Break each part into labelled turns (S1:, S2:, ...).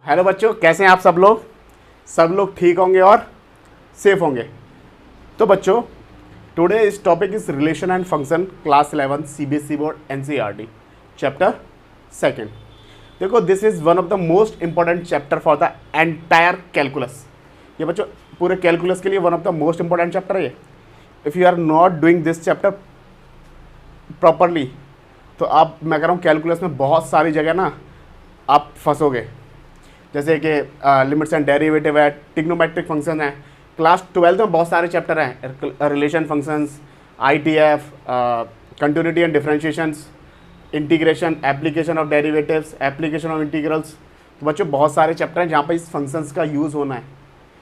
S1: Hello बच्चों, कैसे हैं आप सब लोग ठीक होंगे और सेफ होंगे। तो बच्चों, टुडे इस topic is relation and function, class 11 CBSE board NCERT chapter second. देखो, this is one of the most important chapter for the entire calculus. ये बच्चों पूरे कैलकुलस के लिए one of the most important chapter है ये। If you are not doing this chapter properly, तो आप, मैं कह रहा हूँ, कैलकुलस में बहुत सारी जगह ना आप फंसोगे। जैसे कि लिमिट्स एंड डेरिवेटिव है, ट्रिग्नोमेट्रिक फंक्शन है। क्लास 12 में बहुत सारे चैप्टर हैं, relation functions, ITF, continuity and differentiations, integration, application of derivatives, application of integrals. तो बच्चों बहुत सारे चैप्टर हैं जहाँ पर इस फंक्शंस का यूज़ होना है।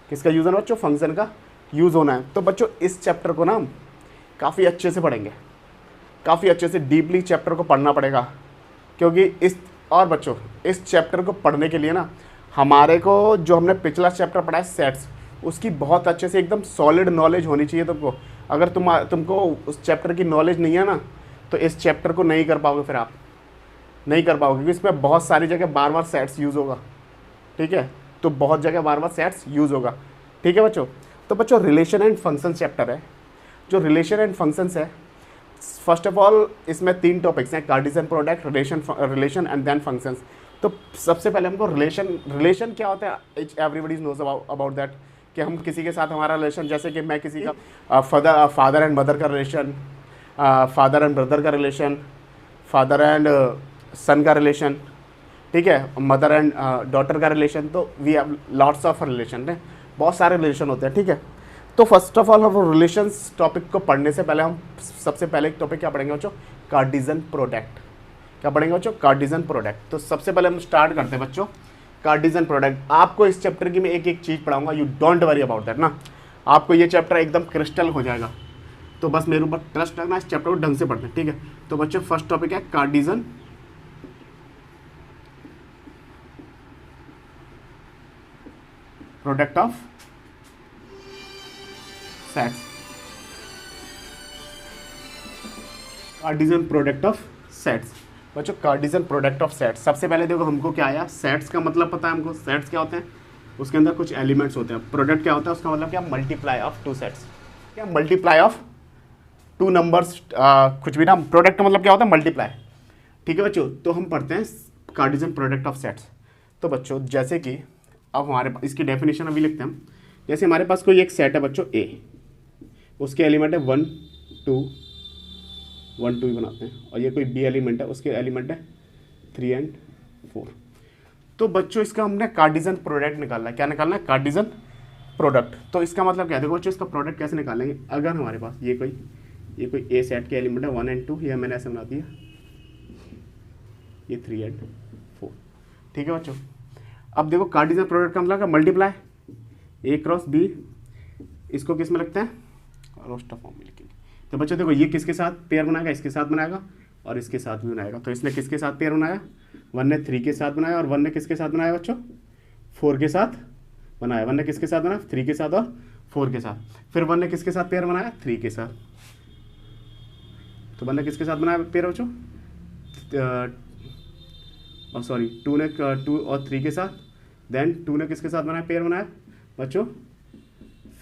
S1: किसका यूज़ होना है बच्चों? फंक्शन का यूज़ होना है। तो बच्चों इस चैप्टर को ना हम काफ़ी अच्छे से पढ़ेंगे, काफ़ी अच्छे से डीपली चैप्टर को पढ़ना पड़ेगा, क्योंकि बच्चों इस चैप्टर को पढ़ने के लिए ना हमारे को, जो हमने पिछला चैप्टर पढ़ा है सेट्स, उसकी बहुत अच्छे से एकदम सॉलिड नॉलेज होनी चाहिए तुमको। अगर तुमको उस चैप्टर की नॉलेज नहीं है ना, तो इस चैप्टर को नहीं कर पाओगे, फिर आप नहीं कर पाओगे, क्योंकि इसमें बहुत सारी जगह बार बार सेट्स यूज़ होगा। ठीक है, तो बहुत जगह बार बार सेट्स यूज़ होगा। ठीक है बच्चों, तो बच्चों रिलेशन एंड फंक्शन चैप्टर है। जो रिलेशन एंड फंक्शंस है, फर्स्ट ऑफ ऑल इसमें 3 टॉपिक्स हैं, Cartesian product, relation and then functions. तो सबसे पहले हमको रिलेशन क्या होता है, एवरीबडी नोज अबाउट दैट, कि हम किसी के साथ हमारा रिलेशन, जैसे कि मैं किसी का फादर एंड मदर का रिलेशन, फादर एंड ब्रदर का रिलेशन, फादर एंड सन का रिलेशन, ठीक है, मदर एंड डॉटर का रिलेशन। तो we have lots of relation है, बहुत सारे रिलेशन होते हैं। ठीक है, तो फर्स्ट ऑफ ऑल हम रिलेशंस टॉपिक को पढ़ने से पहले हम सबसे पहले एक टॉपिक क्या पढ़ेंगे बच्चों? Cartesian product. क्या पढ़ेंगे बच्चों? Cartesian product. तो सबसे पहले हम स्टार्ट करते हैं बच्चों कार्टेशियन प्रोडक्ट। आपको इस चैप्टर की मैं एक एक चीज़ पढ़ाऊंगा, you don't worry about that ना। आपको ये चैप्टर एकदम क्रिस्टल हो जाएगा, तो बस मेरे ऊपर ट्रस्ट रखना, इस चैप्टर को ढंग से पढ़ते हैं। ठीक है, तो बच्चों फर्स्ट टॉपिक है Cartesian product of sets. Cartesian product of sets. बच्चों कार्टेशियन प्रोडक्ट ऑफ सेट्स, सबसे पहले देखो हमको क्या आया, सेट्स का मतलब पता है हमको। सेट्स क्या होते हैं? उसके अंदर कुछ एलिमेंट्स होते हैं। प्रोडक्ट क्या होता है? उसका मतलब क्या? Multiply of 2 sets. क्या? मल्टीप्लाई ऑफ 2 नंबर्स, कुछ भी ना। प्रोडक्ट का मतलब क्या होता है? मल्टीप्लाई। ठीक है बच्चों, तो हम पढ़ते हैं कार्टेशियन प्रोडक्ट ऑफ सेट्स। तो बच्चों जैसे कि अब हमारे पास इसकी डेफिनेशन अभी लिखते हैं हम। जैसे हमारे पास कोई एक सेट है बच्चों ए, उसके एलिमेंट है 1 2 1 2 ही बनाते हैं, और ये कोई बी एलिमेंट है, उसके एलिमेंट है 3 एंड 4। तो बच्चों इसका हमने कार्टेशियन प्रोडक्ट निकालना है। क्या निकालना है? Cartesian product. तो इसका मतलब क्या है? देखो बच्चों इसका प्रोडक्ट कैसे निकालेंगे। अगर हमारे पास ये कोई ए सेट के एलिमेंट है 1 एंड 2, ये मैंने ऐसे बना दिया, ये 3 एंड 4। ठीक है बच्चों, अब देखो कार्टेशियन प्रोडक्ट का मतलब क्या? मल्टीप्लाई, ए क्रॉस बी। इसको किस में लगता है? रोस्टर फॉर्म में लिखेंगे। तो बच्चों देखो ये किसके साथ पेयर बनाएगा? इसके साथ बनाएगा और इसके साथ भी बनाएगा। तो इसने किसके साथ पेयर बनाया? 1 ने 3 के साथ बनाया, और 1 ने किसके साथ बनाया बच्चों? 4 के साथ बनाया। 1 ने किसके साथ बनाया? 3 के साथ और 4 के साथ। फिर 1 ने किसके साथ पेयर बनाया? 3 के साथ। तो 1 ने किसके साथ बनाया पेयर बच्चों? सॉरी, 2 ने 2 और 3 के साथ। देन 2 ने किसके साथ बनाया पेयर बनाया बच्चों?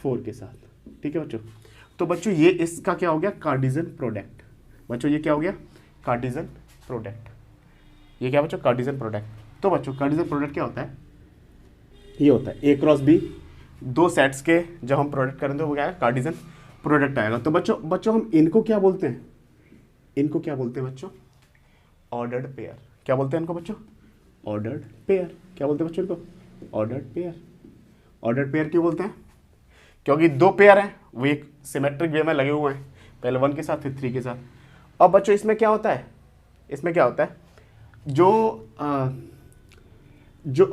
S1: 4 के साथ। ठीक है बच्चों, तो बच्चों ये इसका क्या हो गया? Cartesian product. बच्चों ये क्या हो गया? Cartesian product. ये क्या बच्चों? Cartesian product. तो बच्चों कार्टेशियन प्रोडक्ट क्या होता है? ये होता है ए क्रॉस बी, 2 सेट्स के जब हम प्रोडक्ट करेंगे वो क्या है? कार्टेशियन प्रोडक्ट आएगा। तो बच्चों हम इनको क्या बोलते हैं? इनको क्या बोलते हैं बच्चों? Ordered pair. क्या बोलते हैं इनको बच्चों? Ordered pair. क्या बोलते हैं बच्चों इनको? Ordered pair. ऑर्डर्ड पेयर क्यों बोलते हैं? क्योंकि 2 पेयर हैं, वो एक सिमेट्रिक वे में लगे हुए हैं, पहले 1 के साथ फिर 3 के साथ। अब बच्चों इसमें क्या होता है? इसमें क्या होता है? जो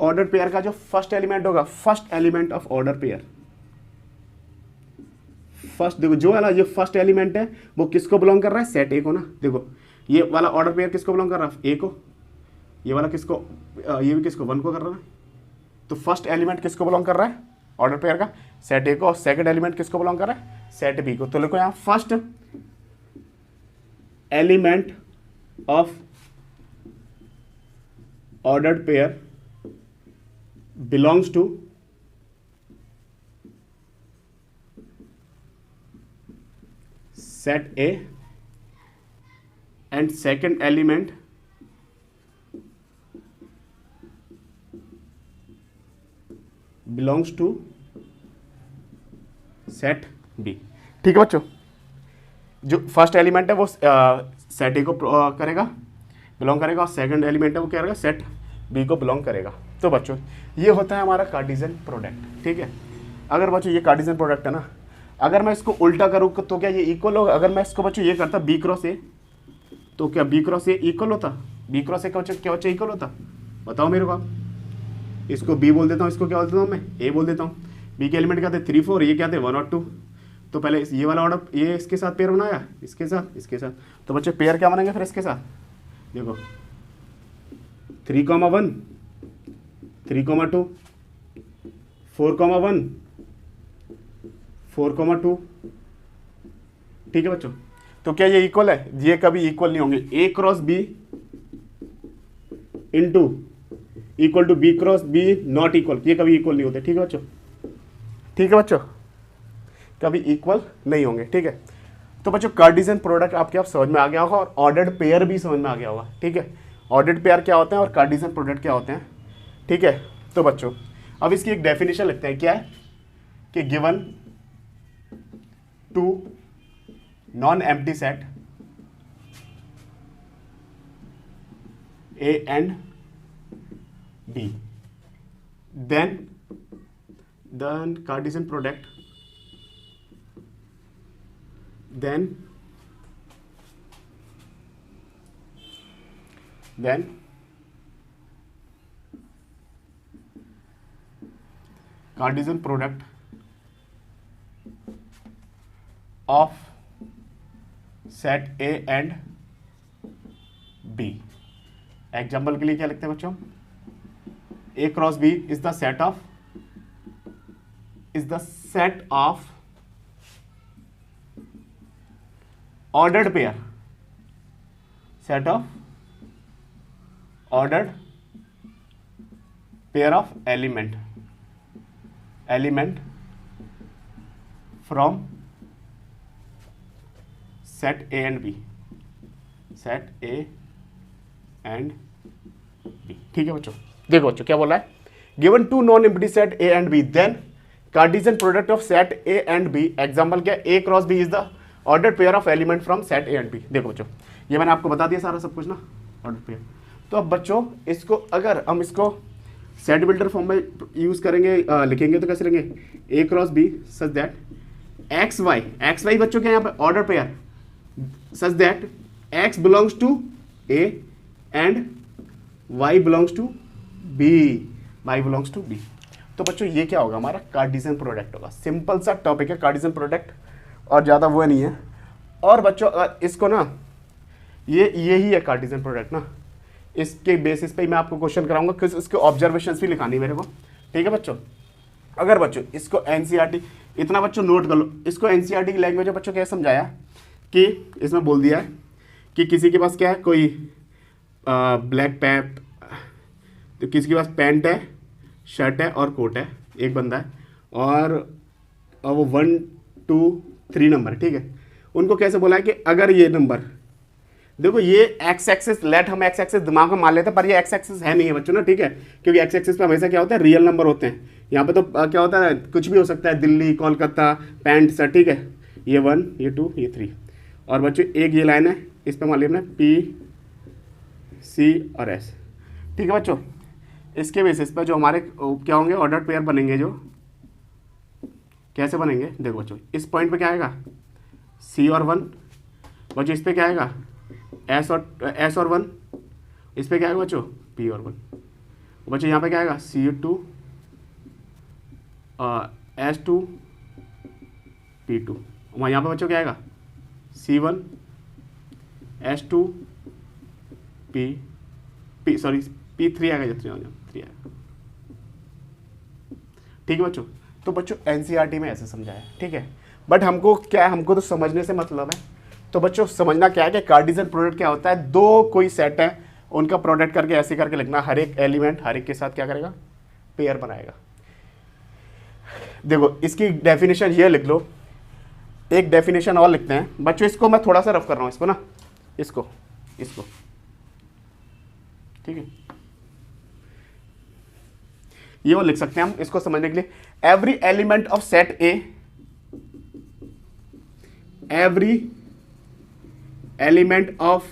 S1: ऑर्डर पेयर का जो फर्स्ट एलिमेंट होगा, first element of order pair, first, देखो जो वाला ये फर्स्ट एलिमेंट है वो किसको बिलोंग कर रहा है? सेट ए को ना। देखो ये वाला ऑर्डर पेयर किसको बिलोंग कर रहा है? ए को। ये वाला किसको? ये भी किसको? 1 को कर रहा है। तो फर्स्ट एलिमेंट किसको बिलोंग कर रहा है ऑर्डर पेयर का? सेट ए को। और सेकंड एलिमेंट किसको बिलोंग कर रहा है? सेट बी को। तो लिखो यहाँ first element of ordered pair belongs to set A and second element belongs to set B। ठीक है बच्चों, जो फर्स्ट एलिमेंट है वो सेट ए को करेगा, बिलोंग करेगा, और सेकंड एलिमेंट है वो क्या करेगा, सेट बी को बिलोंग करेगा। तो बच्चों ये होता है हमारा कार्टेशियन प्रोडक्ट। ठीक है, अगर बच्चों ये कार्टेशियन प्रोडक्ट है ना, अगर मैं इसको उल्टा करूँ तो क्या ये इक्वल होगा? अगर मैं इसको बच्चों ये करता बी क्रॉस ए, तो क्या बी क्रॉस ए इक्वल होता? बी क्रॉस ए क्या बच्चों इक्वल होता? बताओ मेरे को आप। इसको बी बोल देता हूँ, इसको क्या बोल देता हूँ मैं, ए बोल देता हूँ। बी के एलिमेंट क्या थे 3 4, ये क्या थे 1 और 2। तो पहले ये वाला ऑर्डर ये इसके साथ पेयर बनाया, इसके साथ इसके साथ, तो बच्चे पेयर क्या बनेंगे फिर इसके साथ? देखो 3,1 3,2 4,1 4,2। ठीक है बच्चों, तो क्या ये इक्वल है? ये कभी इक्वल नहीं होंगे। A cross B into equal to B cross B not equal, ये कभी इक्वल नहीं होते। ठीक है बच्चों, ठीक है बच्चों, कभी इक्वल नहीं होंगे। ठीक है, तो बच्चों कार्टेशियन प्रोडक्ट आपके आप समझ में आ गया होगा, और ऑर्डर्ड पेयर भी समझ में आ गया होगा। ठीक है, ऑर्डर्ड पेयर क्या होते हैं और कार्टेशियन प्रोडक्ट क्या होते हैं। ठीक है, तो बच्चों अब इसकी एक डेफिनेशन लिखते हैं। क्या है कि given two non empty set A and B, then Cartesian product, then Cartesian product of set A and B। Example के लिए क्या लिखते हैं बच्चों? A cross B is the set of ordered pair, set of ordered pair of element from set A and B, set A and B। ठीक है बच्चों, देखो बच्चों क्या बोला है, given two non empty set A and B, then Cartesian product of set A and B। Example क्या है? A cross B is the ordered pair of element from set A and B। देखो बच्चों ये मैंने आपको बता दिया सारा सब कुछ ना, ऑर्डर्ड पेयर। तो अब बच्चों इसको अगर हम इसको सेट बिल्डर फॉर्म में यूज करेंगे, लिखेंगे तो कैसे लिखेंगे? A cross B such that x y बच्चों क्या यहाँ पे order pair, such that X belongs to A and y belongs to B। तो बच्चों ये क्या होगा? हमारा कार्टेशियन प्रोडक्ट होगा। सिंपल सा टॉपिक है कार्टेशियन प्रोडक्ट, और ज़्यादा वो नहीं है। और बच्चों इसको ना यही है कार्टेशियन प्रोडक्ट ना, इसके बेसिस पे ही मैं आपको क्वेश्चन कराऊंगा, क्योंकि इसके ऑब्जर्वेशंस भी लिखानी मेरे को। ठीक है बच्चों, अगर बच्चों इसको एनसीईआरटी, इतना बच्चों नोट कर लो, इसको एनसीईआरटी की लैंग्वेज में बच्चों क्या समझाया कि इसमें बोल दिया है कि किसी के पास क्या है, कोई ब्लैक पैंट, तो किसी के पास पैंट है, शर्ट है और कोट है, एक बंदा है, और वो 1 2 3 नंबर। ठीक है, उनको कैसे बोला है कि अगर ये नंबर, देखो ये एक्स एक्सिस, लेट हम एक्स एक्सिस दिमाग में मान लेते हैं, पर ये एक्स एक्सिस है नहीं है बच्चों ना। ठीक है, क्योंकि एक्स एक्सिस पे हमेशा क्या होता है, रियल नंबर होते हैं। यहाँ पे तो क्या होता है, कुछ भी हो सकता है, दिल्ली, कोलकाता, पैंट, सर। ठीक है, ये 1 ये 2 ये 3, और बच्चों एक ये लाइन है, इस पर मान लिया हमने P C और S। ठीक है बच्चों, इसके बेसिस पर जो हमारे क्या होंगे, ऑर्डर पेयर बनेंगे। जो कैसे बनेंगे देखो बच्चों, इस पॉइंट पे क्या आएगा C और 1, बच्चों इस पे क्या आएगा S और 1, इस पे क्या आएगा बच्चों P और 1। बच्चों यहाँ पे क्या आएगा C2 S2 P2, वहाँ यहाँ पे बच्चों क्या आएगा C1 S2 P3 आएगा, जब 3 आएगा। ठीक है बच्चों, तो बच्चों एनसीईआरटी में ऐसे समझाया। ठीक है, बट हमको क्या है, हमको तो समझने से मतलब है। तो बच्चों समझना क्या है कि कार्टेशियन प्रोडक्ट क्या होता है, दो कोई सेट है, उनका प्रोडक्ट करके ऐसे करके लिखना, हर एक एलिमेंट हर एक के साथ क्या करेगा, पेयर बनाएगा। देखो इसकी डेफिनेशन ये लिख लो, एक डेफिनेशन और लिखते हैं बच्चों, इसको मैं थोड़ा सा रफ कर रहा हूं, इसको ना, इसको ठीक है, ये वो लिख सकते हैं हम इसको समझने के लिए। Every element of set A, every element of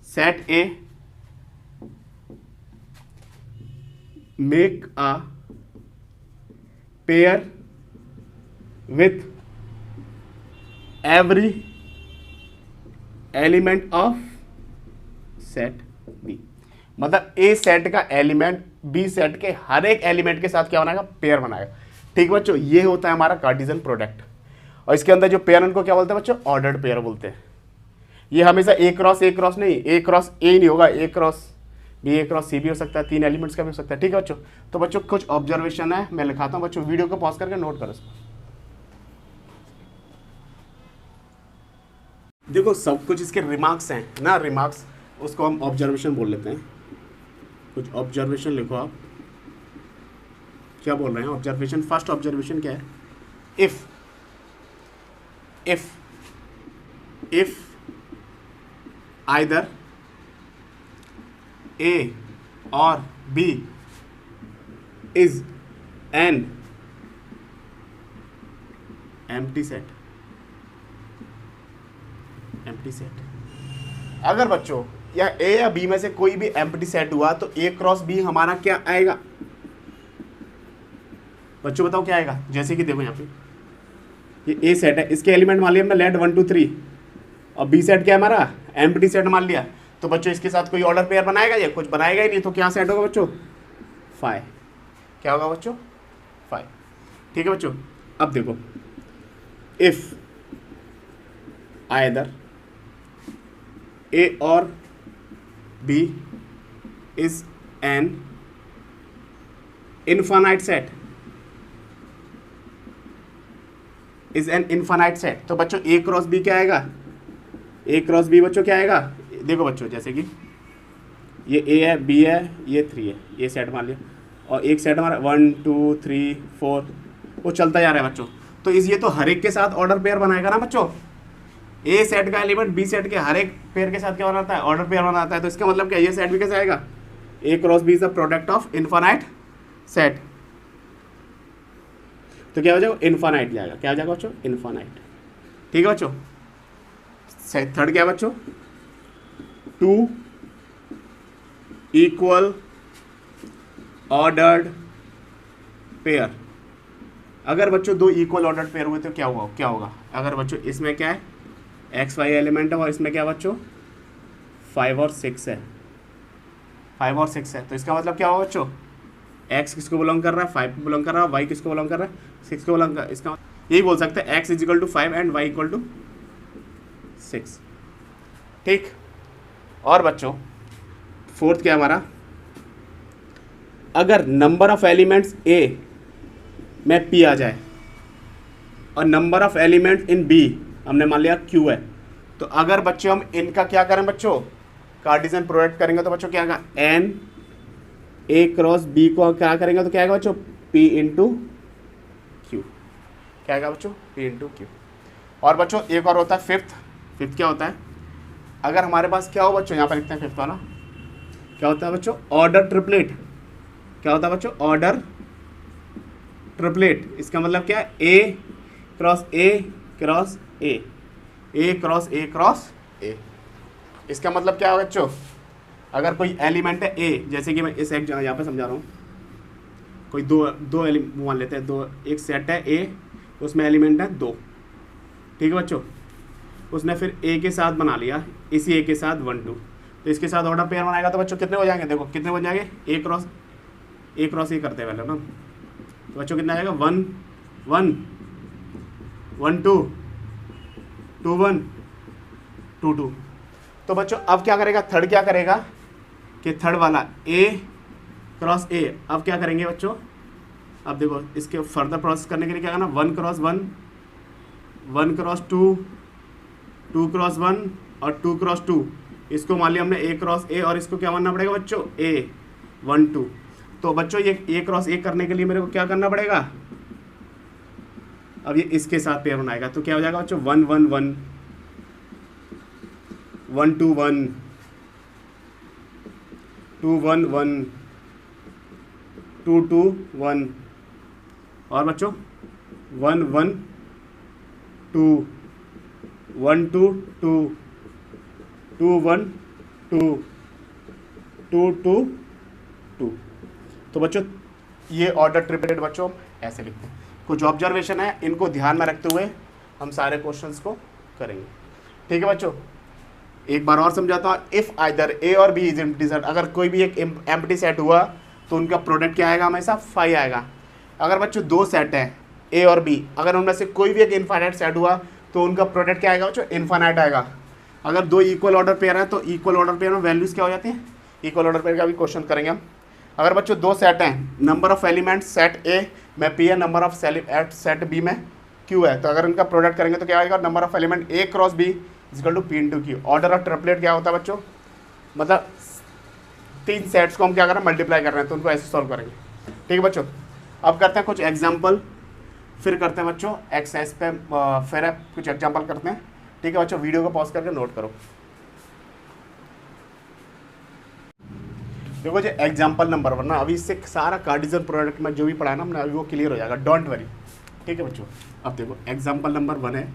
S1: set A make a pair with every element of set B. मतलब ए सेट का एलिमेंट बी सेट के हर एक एलिमेंट के साथ क्या बनाएगा, पेयर बनाएगा। ठीक बच्चों, ये होता है हमारा कार्टेशियन प्रोडक्ट। और इसके अंदर जो पेयर उनको क्या बोलते हैं बच्चों, ऑर्डर्ड पेयर बोलते हैं। ये हमेशा ए क्रॉस नहीं, ए क्रॉस ए नहीं होगा, ए क्रॉस बी, ए क्रॉस सी भी हो सकता है, 3 एलिमेंट्स का भी हो सकता है। ठीक है बच्चों, तो बच्चों कुछ ऑब्जर्वेशन है मैं लिखाता हूं, बच्चों वीडियो को पॉज करके नोट करो इसको। देखो सब कुछ इसके रिमार्क्स हैं ना, रिमार्क्स उसको हम ऑब्जर्वेशन बोल लेते हैं। कुछ ऑब्जर्वेशन लिखो आप, क्या बोल रहे हैं ऑब्जर्वेशन। फर्स्ट ऑब्जर्वेशन क्या है, इफ आइदर ए और B is an empty set, अगर बच्चों या ए या बी में से कोई भी एम्प्टी सेट हुआ तो ए क्रॉस बी हमारा क्या आएगा बच्चों, बताओ क्या आएगा। जैसे कि देखो यहाँ पे ये ए सेट है, इसके एलिमेंट मान लिया हमने लेट 1 2 3, और बी सेट क्या है हमारा, एम्प्टी सेट मान लिया। तो बच्चों इसके साथ कोई ऑर्डर पेयर बनाएगा या कुछ बनाएगा ही नहीं, तो क्या सेट होगा बच्चों, 5। क्या होगा बच्चों, 5। ठीक है बच्चों, अब देखो इफ आइदर ए और B is an infinite set, तो बच्चों ए क्रॉस बी क्या आएगा, ए क्रॉस बी बच्चों क्या आएगा। देखो बच्चों जैसे कि ये ए है, बी है, ये 3 है, ये सेट मान लिया, और एक सेट हमारा 1 2 3 4 वो चलता जा रहा है बच्चों। तो इस ये तो हर एक के साथ ऑर्डर पेयर बनाएगा ना बच्चों। ए सेट का एलिमेंट बी सेट के हर एक पेयर के साथ क्या बनाता है, ऑर्डर पेयर बनाता है। तो इसका मतलब क्या, ये सेट भी कैसे आएगा, A cross B is the product of infinite set. तो क्या हो जाएगा, इनफाइनाइट जाएगा, क्या हो जाएगा बच्चों, इनफाइनाइट। ठीक है बच्चों, थर्ड क्या है बच्चों, 2 इक्वल ऑर्डर्ड पेयर। अगर बच्चों 2 इक्वल ऑर्डर्ड पेयर हुए तो क्या होगा, अगर बच्चों इसमें क्या है एक्स वाई एलिमेंट है और इसमें क्या बच्चों 5 और 6 है, 5 और 6 है, तो इसका मतलब क्या होगा बच्चों, एक्स किसको बिलोंग कर रहा है, 5 को बिलोंग कर रहा है, वाई किसको बिलोंग कर रहा है, 6 को बिलोंग कर रहा है। इसका यही बोल सकते हैं x is equal to 5 and y equal to 6। ठीक, और बच्चों फोर्थ क्या हमारा, अगर नंबर ऑफ एलिमेंट्स ए में पी आ जाए और number of element in B हमने मान लिया क्यू है, तो अगर बच्चों हम इनका क्या करें बच्चों, कार्टेशियन प्रोडक्ट करेंगे तो बच्चों क्या आएगा, एन ए क्रॉस बी को क्या करेंगे तो क्या आएगा बच्चों, पी इंटू क्यू। क्या आएगा बच्चों, पी इंटू क्यू। और बच्चों एक और होता है फिफ्थ क्या होता है, अगर हमारे पास क्या हो बच्चों, यहाँ पर लिखते हैं फिफ्थ वाला, क्या होता है बच्चों, ऑर्डर ट्रिपलेट। क्या होता है बच्चों, ऑर्डर ट्रिपलेट। इसका मतलब क्या है, A cross A cross A, A cross A cross A. इसका मतलब क्या है बच्चों, अगर कोई एलिमेंट है ए, जैसे कि मैं इस एक यहाँ पे समझा रहा हूँ, कोई दो एलिमेंट मान लेते हैं, दो एक सेट है ए, उसमें एलिमेंट है 2। ठीक है बच्चों, उसने फिर ए के साथ बना लिया, इसी ए के साथ 1 2, तो इसके साथ ऑर्डर पेयर बनाएगा तो बच्चों कितने हो जाएंगे, देखो कितने बन जाएंगे, ए क्रॉस ए करते हैं पहले ना, तो बच्चों कितना आएगा, 1 1 1 2 2 1 2 2। तो बच्चों अब क्या करेगा, थर्ड क्या करेगा कि थर्ड वाला ए क्रॉस ए, अब क्या करेंगे बच्चों, अब देखो इसके फर्दर प्रोसेस करने के लिए क्या करना, 1 क्रॉस 1 1 क्रॉस 2 2 क्रॉस 1 और 2 क्रॉस 2। इसको मान लिया हमने ए क्रॉस ए, और इसको क्या मानना पड़ेगा बच्चों, ए 1 2। तो बच्चों ये ए क्रॉस ए करने के लिए मेरे को क्या करना पड़ेगा, अब ये इसके साथ पेयर बनाएगा तो क्या हो जाएगा बच्चों 1 1 1 1 2 1 2 1 1 2 2 1 और बच्चों 1 1 2 1 2 2 2 1 2 2 2 2। तो बच्चों ये ऑर्डर ट्रिपलेट बच्चों ऐसे लिखते हैं। कुछ ऑब्जर्वेशन है, इनको ध्यान में रखते हुए हम सारे क्वेश्चंस को करेंगे। ठीक है बच्चों, एक बार और समझाता हूँ। इफ़ आइदर ए और बी इज एम्प्टी सेट, अगर कोई भी एक एम्प्टी सेट हुआ तो उनका प्रोडक्ट क्या आएगा, हमेशा फाई आएगा। अगर बच्चों दो सेट है ए और बी, अगर उनमें से कोई भी एक इनफाइनाइट सेट हुआ तो उनका प्रोडक्ट क्या आएगा बच्चों, इनफाइनाइट आएगा। अगर दो इक्वल ऑर्डर पेयर है तो इक्वल ऑर्डर पेयर में वैल्यूज क्या हो जाती हैं, इक्वल ऑर्डर पेयर का भी क्वेश्चन करेंगे हम। अगर बच्चों दो सेट हैं, number of element set A में पी है, नंबर ऑफ सेट बी में क्यू है, तो अगर उनका प्रोडक्ट करेंगे तो क्या आएगा, number of element A cross B equal to p into q. Order of triplet क्या होता है बच्चों, मतलब तीन सेट्स को हम क्या कर रहे हैं, मल्टीप्लाई कर रहे हैं, तो उनको ऐसे सॉल्व करेंगे। ठीक है बच्चों, अब करते हैं कुछ एग्जाम्पल, फिर करते हैं बच्चों एक्सरसाइज पे, फिर कुछ एग्जाम्पल करते हैं। ठीक है बच्चों, वीडियो को पॉज करके नोट करो। देखो जो एग्जाम्पल नंबर 1 ना, अभी इससे सारा कार्टेशियन प्रोडक्ट में जो भी पढ़ा है ना हमने, अभी वो क्लियर हो जाएगा, डोंट वरी। ठीक है बच्चों, अब देखो एग्जाम्पल नंबर 1 है,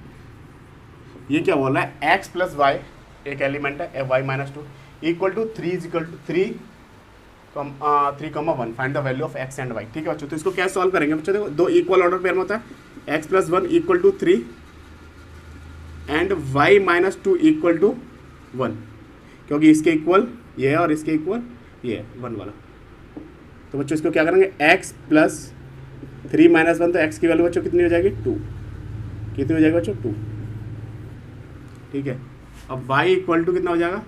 S1: ये क्या बोल रहा है, x प्लस वाई एक एलिमेंट है y minus 2 equal to 3 3,1 find the value of x and y। ठीक है बच्चों, तो इसको क्या सॉल्व करेंगे बच्चों, देखो दो इक्वल ऑर्डर पेयर में होता है x plus 1 equal to 3 and y minus 2 equal to 1, क्योंकि इसके इक्वल ये है और इसके इक्वल ये है 1 वाला। तो बच्चों इसको क्या करेंगे, x प्लस 3 माइनस 1, तो x की वैल्यू बच्चों कितनी हो जाएगी, 2। कितनी हो जाएगी बच्चों, 2। ठीक है, अब y इक्वल टू कितना हो जाएगा,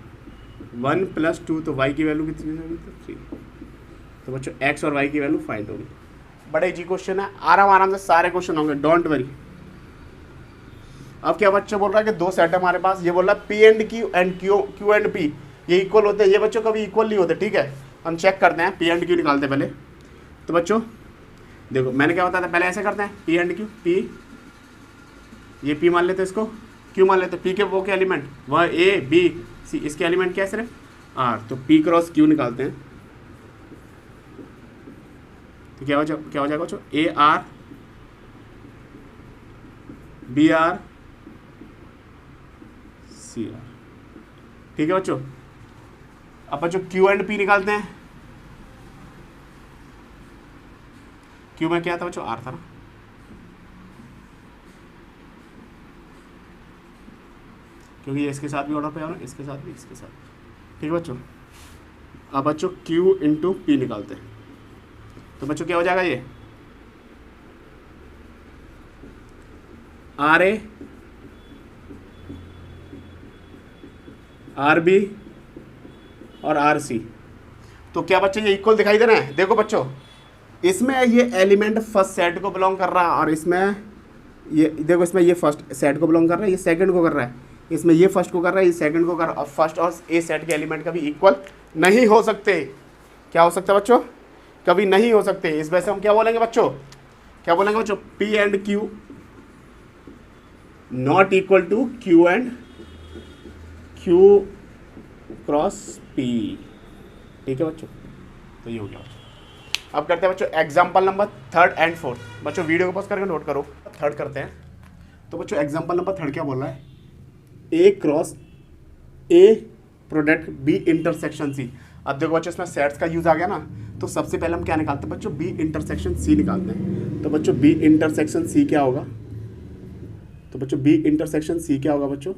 S1: 1 प्लस 2, तो y की वैल्यू कितनी हो जाएगी, तो 3। तो बच्चों x और y की वैल्यू फाइंड होगी। बड़ा इजी क्वेश्चन है, आराम से सारे क्वेश्चन होंगे, डोंट वरी। अब क्या बच्चों बोल रहा है कि दो सेट है हमारे पास, ये बोल रहा है P and Q and Q and P ये इक्वल होते हैं, ये बच्चों कभी इक्वल नहीं होते। ठीक है, हम चेक करते हैं, पी एंड क्यू निकालते हैं पहले। तो बच्चों देखो मैंने क्या बताया था, पहले ऐसे करते हैं, पी एंड क्यू, पी ये पी मान लेते हैं, इसको क्यू मान लेते हैं, पी के वो के एलिमेंट वह ए बी सी, इसके एलिमेंट क्या है सिर्फ आर, तो पी क्रॉस क्यू निकालते हैं। तो क्या हो जाएगा बच्चों, A R B R C R. ठीक है बच्चों, अब बच्चों क्यू एंड पी निकालते हैं। क्यू में क्या था बच्चों, आर था ना, क्योंकि ये इसके साथ भी ऑर्डर पे आ रहा है, इसके साथ भी, इसके साथ। ठीक है बच्चों, अब बच्चों क्यू इंटू पी निकालते हैं। तो बच्चों क्या हो जाएगा, ये आर ए आर बी और आर सी। तो क्या बच्चों ये इक्वल दिखाई दे रहे हैं, देखो बच्चों इसमें ये एलिमेंट फर्स्ट सेट को बिलोंग कर रहा है, और इसमें ये देखो, इसमें ये फर्स्ट सेट को बिलोंग कर रहा है, ये सेकंड को कर रहा है, इसमें ये फर्स्ट को कर रहा है, ये सेकंड को कर रहा है। और फर्स्ट और ए सेट के एलिमेंट कभी इक्वल नहीं हो सकते। क्या हो सकता है बच्चों, कभी नहीं हो सकते। इस वजह से हम क्या बोलेंगे बच्चों, क्या बोलेंगे बच्चों, P and Q not equal to Q and Q cross P. ठीक है बच्चों, तो ये हो गया बच्चों। अब करते हैं बच्चों एग्जाम्पल नंबर 3 एंड 4। बच्चों वीडियो को पॉज करके नोट करो, 3 करते हैं। तो बच्चों एग्जाम्पल नंबर 3 क्या बोल रहा है, A cross A product B intersection C. अब देखो बच्चों इसमें सेट्स का यूज आ गया ना, तो सबसे पहले हम क्या निकालते हैं बच्चों, बी इंटरसेक्शन सी निकालते हैं। तो बच्चों बी इंटरसेक्शन सी क्या होगा, तो बच्चों बी इंटरसेक्शन सी क्या होगा बच्चों,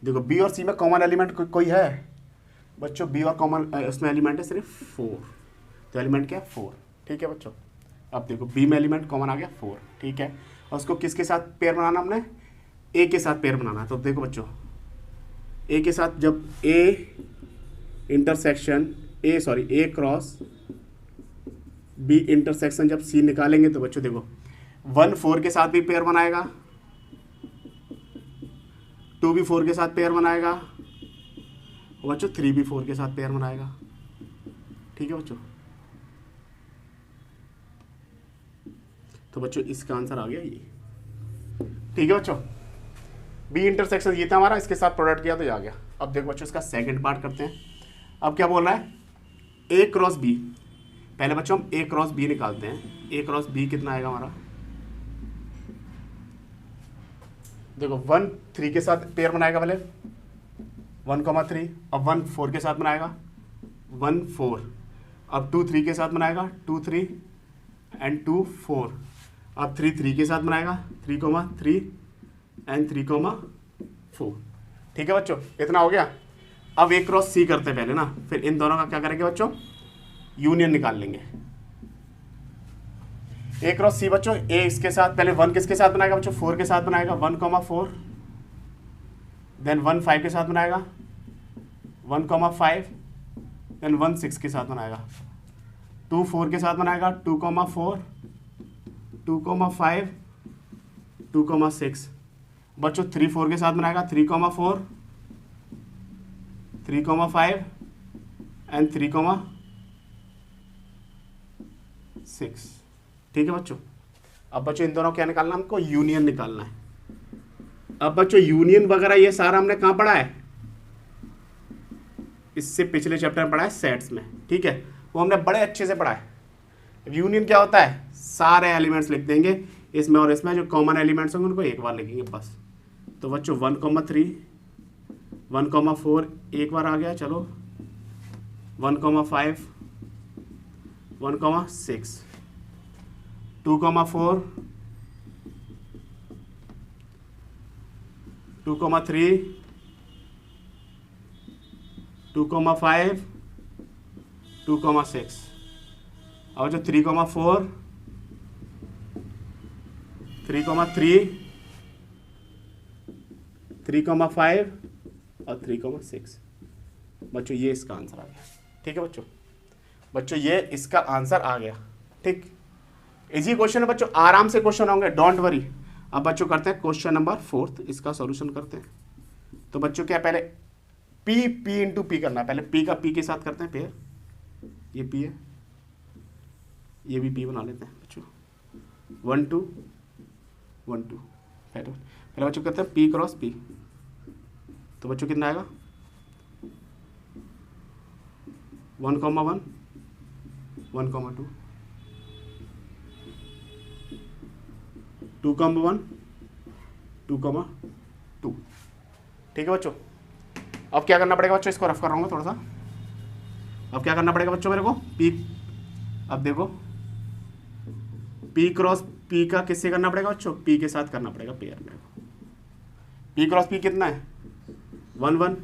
S1: देखो बी और सी में कॉमन एलिमेंट कोई है बच्चों, बी और कॉमन इसमें एलिमेंट है सिर्फ 4, तो एलिमेंट क्या है 4। ठीक है बच्चों, अब देखो बी में एलिमेंट कॉमन आ गया 4। ठीक है, और उसको किसके साथ पेयर बनाना, हमने ए के साथ पेयर बनाना है। तो देखो बच्चों ए के साथ जब A intersection A cross B intersection जब सी निकालेंगे, तो बच्चों देखो 1 4 के साथ भी पेयर बनाएगा, 2 भी 4 के साथ पेयर बनाएगा, और बच्चों 3 भी 4 के साथ पेयर बनाएगा। ठीक है बच्चों, तो बच्चों इसका आंसर आ गया ये। ठीक है बच्चों, बी इंटरसेक्शन ये था हमारा, इसके साथ प्रोडक्ट किया तो ये आ गया। अब देखो बच्चों इसका सेकंड पार्ट करते हैं। अब क्या बोल रहा है, ए क्रॉस बी। पहले बच्चों हम ए क्रॉस बी निकालते हैं। ए क्रॉस बी कितना आएगा हमारा, देखो 1 3 के साथ पेयर बनाएगा पहले 1,3, अब 1 4 के साथ बनाएगा 1 4, अब 2 3 के साथ बनाएगा 2 3 एंड 2 4, अब 3 3 के साथ बनाएगा 3,3 एंड 3,4। ठीक है बच्चों, इतना हो गया। अब ए क्रॉस सी करते हैं पहले ना, फिर इन दोनों का क्या करेंगे बच्चों, यूनियन निकाल लेंगे। ए क्रॉस सी बच्चों, ए इसके साथ पहले 1 किसके साथ बनाएगा बच्चों, 4 के साथ बनाएगा 1,4, देन 1 5 के साथ बनाएगा 1,5, देन 1 6 के साथ बनाएगा 2 4 के साथ बनाएगा 2,4, 2,5, 2,6। बच्चों 3 4 के साथ बनाएगा 3,4, 3,5 एंड 3,6। ठीक है बच्चों, अब बच्चों इन दोनों क्या निकालना, हमको यूनियन निकालना है। अब बच्चों यूनियन वगैरह ये सारा हमने कहाँ पढ़ा है, इससे पिछले चैप्टर में पढ़ा है सेट्स में। ठीक है, वो हमने बड़े अच्छे से पढ़ा है। यूनियन क्या होता है, सारे एलिमेंट्स लिख देंगे इसमें और इसमें, जो कॉमन एलिमेंट्स होंगे उनको एक बार लिखेंगे बस। तो बच्चों 1,3, 1,4 एक बार आ गया, चलो 1,5, 1,6, 2,4, 2,3, 2,5, 2,6। और जो 3,4, 3,3, 3,5 और 3,6। बच्चों ये इसका आंसर आ गया। ठीक है बच्चों ये इसका आंसर आ गया। ठीक, इजी क्वेश्चन है बच्चों, आराम से क्वेश्चन होंगे, डोंट वरी। अब बच्चों करते हैं क्वेश्चन नंबर 4, इसका सॉल्यूशन करते हैं। तो बच्चों क्या, पहले पी पी इंटू पी करना है। पहले पी का पी के साथ करते हैं पेयर, ये पी है, ये भी पी बना लेते हैं बच्चों। 1 2 1 2। पहले बच्चों करते हैं पी क्रॉस पी। तो बच्चों कितना आएगा, 1,1, 1,2, 2,1, 2,2। ठीक है बच्चों, अब क्या करना पड़ेगा बच्चों, इसको रफ कर रहा हूँ थोड़ा सा। अब क्या करना पड़ेगा बच्चों मेरे को, पी, अब देखो पी क्रॉस पी का किससे करना पड़ेगा बच्चों, पी के साथ करना पड़ेगा पेयर मेरे को। पी क्रॉस पी कितना है, 1 1,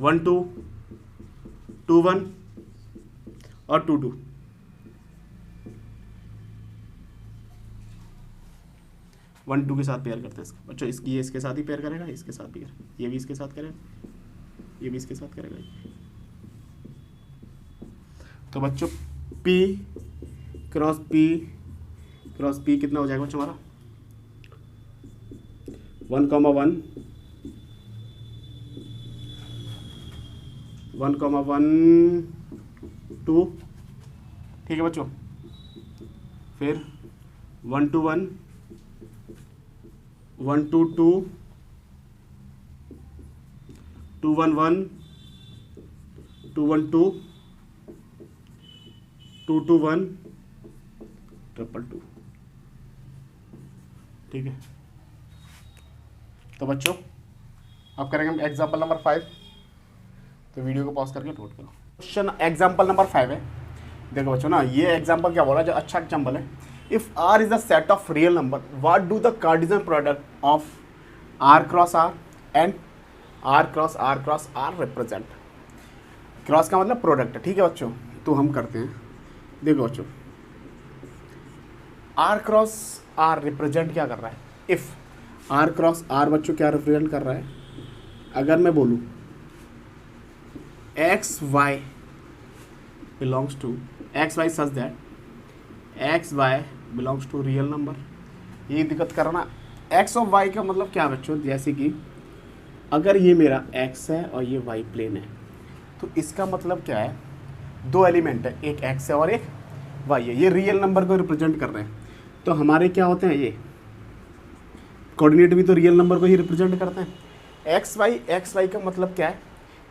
S1: 1 2, 2 1 और 2 2। वन टू के साथ पेयर करते हैं इसका बच्चों। ये इसके साथ ही पेयर करेगा, इसके साथ पेयर, ये भी इसके साथ करेगा, ये भी इसके साथ करेगा। तो बच्चों P क्रॉस P कितना हो जाएगा बच्चों हमारा, 1,1, 1,1 2। ठीक है बच्चों, फिर 1 2 1, 1 2 2, 2 1 1, 2 1 2, 2 2 1, 2 2। ठीक है, तो बच्चों अब करेंगे हम एग्जाम्पल नंबर 5। तो वीडियो को पॉज करके नोट करो। क्वेश्चन एग्जाम्पल नंबर 5 है। देखो बच्चों ना, ये एग्जाम्पल क्या बोला है, जो अच्छा एग्जाम्पल है। If R is the set of real number, what do the Cartesian product of R cross R and R cross R represent. Cross का मतलब प्रोडक्ट है। ठीक है बच्चों, तो हम करते हैं। देखो बच्चों, R क्रॉस R रिप्रेजेंट क्या कर रहा है, इफ R क्रॉस R बच्चों क्या रिप्रेजेंट कर रहा है, अगर मैं बोलूँ x y belongs to x y such that x y belongs to real number. ये दिक्कत करना, एक्स और वाई का मतलब क्या बच्चों, जैसे कि अगर ये मेरा एक्स है और ये वाई प्लेन है, तो इसका मतलब क्या है, दो एलिमेंट है, एक एक्स है और एक वाई है, ये रियल नंबर को रिप्रेजेंट कर रहे हैं। तो हमारे क्या होते हैं, ये कोऑर्डिनेट भी तो रियल नंबर को ही रिप्रेजेंट करते हैं। एक्स वाई का मतलब क्या है,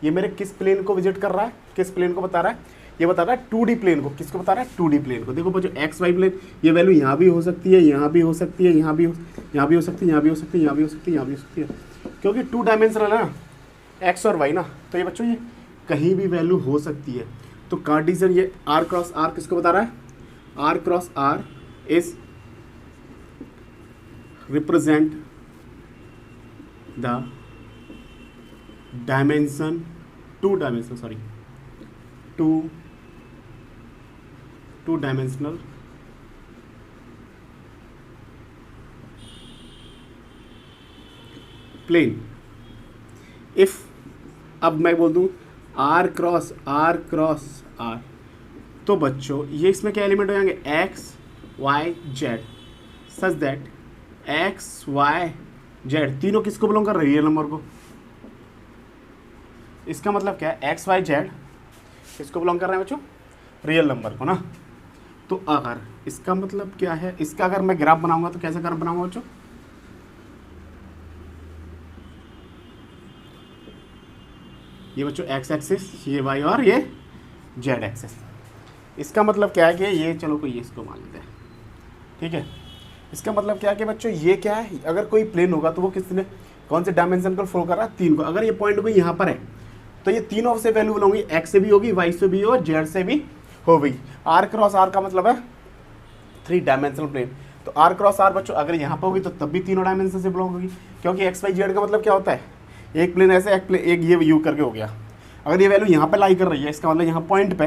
S1: ये मेरे किस प्लेन को विजिट कर रहा है, किस प्लेन को बता रहा है, ये बता रहा है 2D प्लेन को। किसको बता रहा है, 2D प्लेन को। देखो बच्चों एक्स वाई प्लेन, ये वैल्यू यहाँ भी हो सकती है, यहाँ भी हो सकती है, यहाँ भी हो सकती है, यहाँ भी हो सकती है, यहाँ भी हो सकती है, यहाँ भी हो सकती है, क्योंकि 2 डायमेंशनल है ना एक्स और वाई ना, तो ये बच्चों ये कहीं भी वैल्यू हो सकती है। तो कार्टेशियन ये आर क्रॉस आर किसको बता रहा है, R cross R is represent the dimension two dimensional plane. If अब मैं बोल दूं आर क्रॉस आर, तो बच्चों ये इसमें क्या एलिमेंट हो जाएंगे, x y z, such that x y z तीनों किसको बिलोंग कर रहे हैं, रियल नंबर को। इसका मतलब क्या है, एक्स वाई जेड किसको बिलोंग कर रहे हैं बच्चों, रियल नंबर को ना। तो अगर इसका मतलब क्या है, इसका अगर मैं ग्राफ बनाऊंगा तो कैसा ग्राफ बनाऊंगा बच्चों, ये बच्चों एक्स एक्सिस, ये वाई और ये जेड एक्सिस। इसका मतलब क्या है कि ये, चलो कोई इसको मान लेते हैं, ठीक है। इसका मतलब क्या है कि बच्चों ये क्या है, अगर कोई प्लेन होगा तो वो किसने कौन से डायमेंशन को फॉलो कर रहा है, 3 को। अगर ये पॉइंट कोई यहाँ पर है तो ये तीनों से वैल्यू होंगी, एक्स से भी होगी, वाई से भी और जेड से भी होगी। आर क्रॉस आर का मतलब है 3 डायमेंशनल प्लेन। तो आर क्रॉस आर बच्चों अगर यहाँ पर होगी तो तब भी तीनों डायमेंशन से बिलोंग होगी, क्योंकि एक्स वाई जेड का मतलब क्या होता है, एक प्लेन ऐसे, एक ये यू करके हो गया। अगर ये वैल्यू यहाँ पे लाई कर रही है, इसका मतलब यहाँ पॉइंट पे,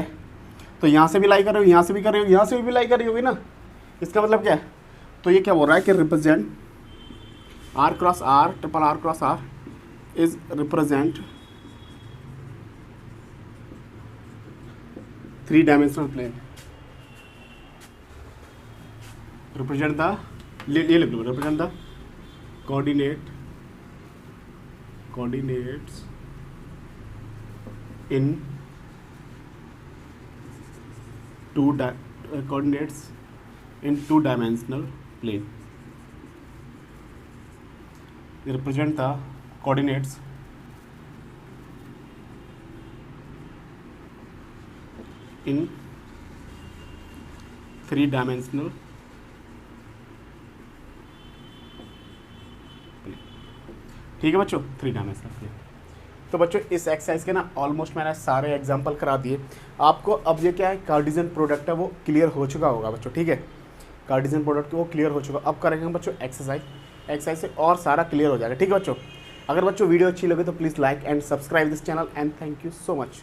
S1: तो यहाँ से भी लाई कर रही हो, यहाँ से भी कर रही हो, यहाँ से भी लाई कर रही होगी ना। इसका मतलब क्या है, तो ये क्या हो रहा है कि represent R cross R, triple R cross R is represent 3 dimensional plane, represent the, ये लिख लो, represent the coordinates in two dimensional plane. They represent the coordinates in 3 dimensional ठीक है बच्चों, 3 डायमेंशनल प्लेन। तो बच्चों इस एक्सरसाइज के ना ऑलमोस्ट मैंने सारे एग्जांपल करा दिए आपको। अब ये क्या है, कार्टेशियन प्रोडक्ट है वो क्लियर हो चुका होगा बच्चों, ठीक है। कार्टेशियन प्रोडक्ट वो क्लियर हो चुका। अब करेंगे बच्चों एक्सरसाइज से और सारा क्लियर हो जाएगा, ठीक है बच्चों। अगर बच्चों वीडियो अच्छी लगे तो please like and subscribe this channel and thank you so much.